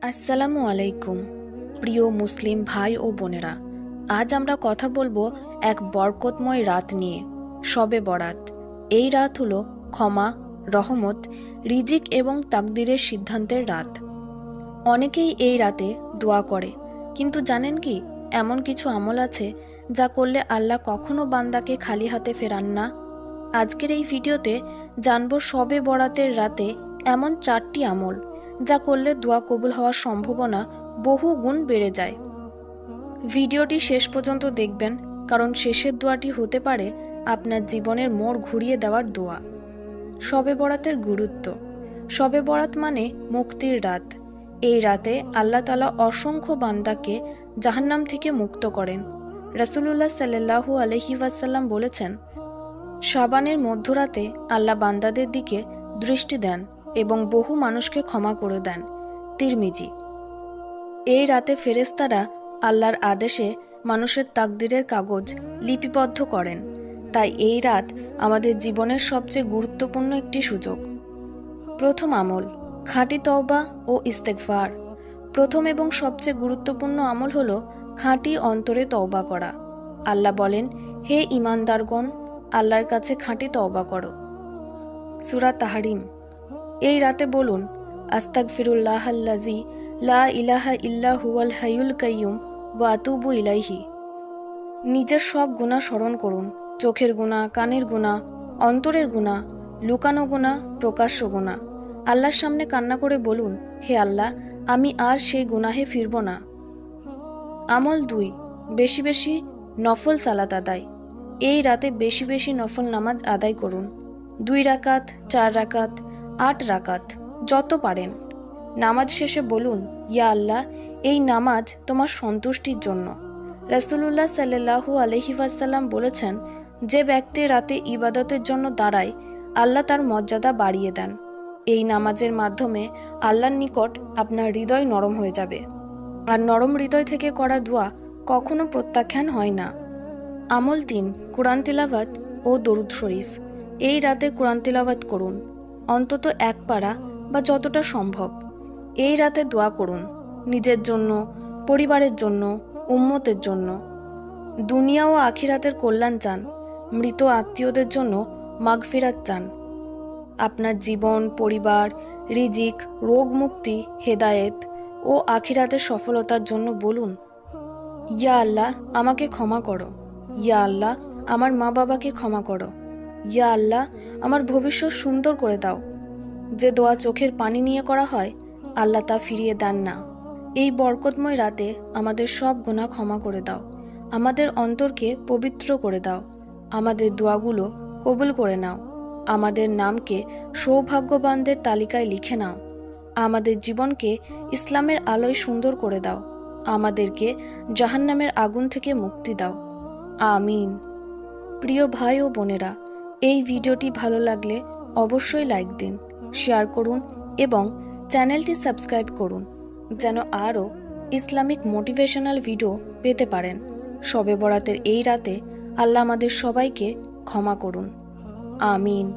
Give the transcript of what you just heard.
আসসালামু আলাইকুম প্রিয় মুসলিম ভাই ও বোনেরা। আজ আমরা কথা বলবো এক বরকতময় রাত নিয়ে, শবে বরাত। এই রাত হলো ক্ষমা, রহমত, রিজিক এবং তাকদিরের সিদ্ধান্তের রাত। অনেকেই এই রাতে দোয়া করে, কিন্তু জানেন কি, এমন কিছু আমল আছে যা করলে আল্লাহ কখনো বান্দাকে খালি হাতে ফেরান না। আজকের এই ভিডিওতে জানবো শবে বরাতের রাতে এমন 4টি আমল যা করলে দোয়া কবুল হওয়ার সম্ভাবনা বহু গুণ বেড়ে যায়। ভিডিওটি শেষ পর্যন্ত দেখবেন, কারণ শেষের দোয়াটি হতে পারে আপনার জীবনের মোড় ঘুরিয়ে দেওয়ার দোয়া। শবে বরাতের গুরুত্ব। শবে বরাত মানে মুক্তির রাত। এই রাতে আল্লাহ তাআলা অসংখ্য বান্দাকে জাহান্নাম থেকে মুক্ত করেন। রাসূলুল্লাহ সাল্লাল্লাহু আলাইহি ওয়াসাল্লাম বলেছেন, শাবানের মধ্যরাতে আল্লাহ বান্দাদের দিকে দৃষ্টি দেন এবং বহু মানুষকে ক্ষমা করে দেন। তিরমিজি। এই রাতে ফেরেশতারা আল্লাহর আদেশে মানুষের তাকদিরের কাগজ লিপিবদ্ধ করেন। তাই এই রাত আমাদের জীবনের সবচেয়ে গুরুত্বপূর্ণ একটি সুযোগ। প্রথম আমল, খাঁটি তওবা ও ইস্তেগফার। প্রথম এবং সবচেয়ে গুরুত্বপূর্ণ আমল হলো খাঁটি অন্তরে তওবা করা। আল্লাহ বলেন, হে ঈমানদারগণ, আল্লাহর কাছে খাঁটি তওবা করো। সূরা তাহরিম। এই রাতে বলুন, আস্তাগফিরুল্লাহাল্লাযী লা ইলাহা ইল্লা হুয়াল হাইয়ুল কাইয়্যুম ওয়া আতুবু ইলাইহি। নিজের সব গুনাহ স্মরণ করুন, চোখের গুনাহ, কানের গুনাহ, অন্তরের গুনাহ, লুকানো গুনাহ, প্রকাশ্য গুনাহ। আল্লাহর সামনে কান্না করে বলুন, হে আল্লাহ, আমি আর সেই গুনাহে ফিরব না। আমল 2, বেশি বেশি নফল সালাত আদায়। এই রাতে বেশি বেশি নফল নামাজ আদায় করুন। 2 রাকাত, 4 রাকাত, 8 রাকাত, যত পারেন। নামাজ শেষে বলুন, ইয়া আল্লাহ, এই নামাজ তোমার সন্তুষ্টির জন্য। রাসূলুল্লাহ সাল্লাল্লাহু আলাইহি ওয়াসাল্লাম বলেছেন, যে ব্যক্তি রাতে ইবাদতের জন্য দাঁড়ায়, আল্লাহ তার মর্যাদা বাড়িয়ে দেন। এই নামাজের মাধ্যমে আল্লাহর নিকট আপনার হৃদয় নরম হয়ে যাবে, আর নরম হৃদয় থেকে করা দোয়া কখনো প্রত্যাখ্যান হয় না। আমল 3, কুরআন তিলাওয়াত ও দরুদ শরীফ। এই রাতে কুরআন তিলাওয়াত করুন, অন্তত 1 পারা বা যতটা সম্ভব। এই রাতে দোয়া করুন, নিজের জন্য, পরিবারের জন্য, উম্মতের জন্য। দুনিয়া ও আখিরাতের কল্যাণ চান, মৃত আত্মীয়দের জন্য মাগফিরাত চান। আপনার জীবন, পরিবার, রিজিক, রোগ মুক্তি, হেদায়েত ও আখিরাতের সফলতার জন্য বলুন, ইয়া আল্লাহ, আমাকে ক্ষমা করো। ইয়া আল্লাহ, আমার মা বাবাকে ক্ষমা করো। ইয়া আল্লাহ, আমার ভবিষ্যৎ সুন্দর করে দাও। যে দোয়া চোখের পানি নিয়ে করা হয়, আল্লাহ তা ফিরিয়ে দেন না। এই বরকতময় রাতে আমাদের সব গুনাহ ক্ষমা করে দাও, আমাদের অন্তরকে পবিত্র করে দাও, আমাদের দোয়াগুলো কবুল করে নাও, আমাদের নামকে সৌভাগ্যবানদের তালিকায় লিখে নাও, আমাদের জীবনকে ইসলামের আলোয় সুন্দর করে দাও, আমাদেরকে জাহান্নামের আগুন থেকে মুক্তি দাও। আমিন। প্রিয় ভাই ও বোনেরা, এই ভিডিওটি ভালো লাগলে অবশ্যই লাইক দিন, শেয়ার করুন এবং চ্যানেলটি সাবস্ক্রাইব করুন, যেন আরও ইসলামিক মোটিভেশনাল ভিডিও পেতে পারেন। শবে বরাতের এই রাতে আল্লাহ আমাদের সবাইকে ক্ষমা করুন। আমিন।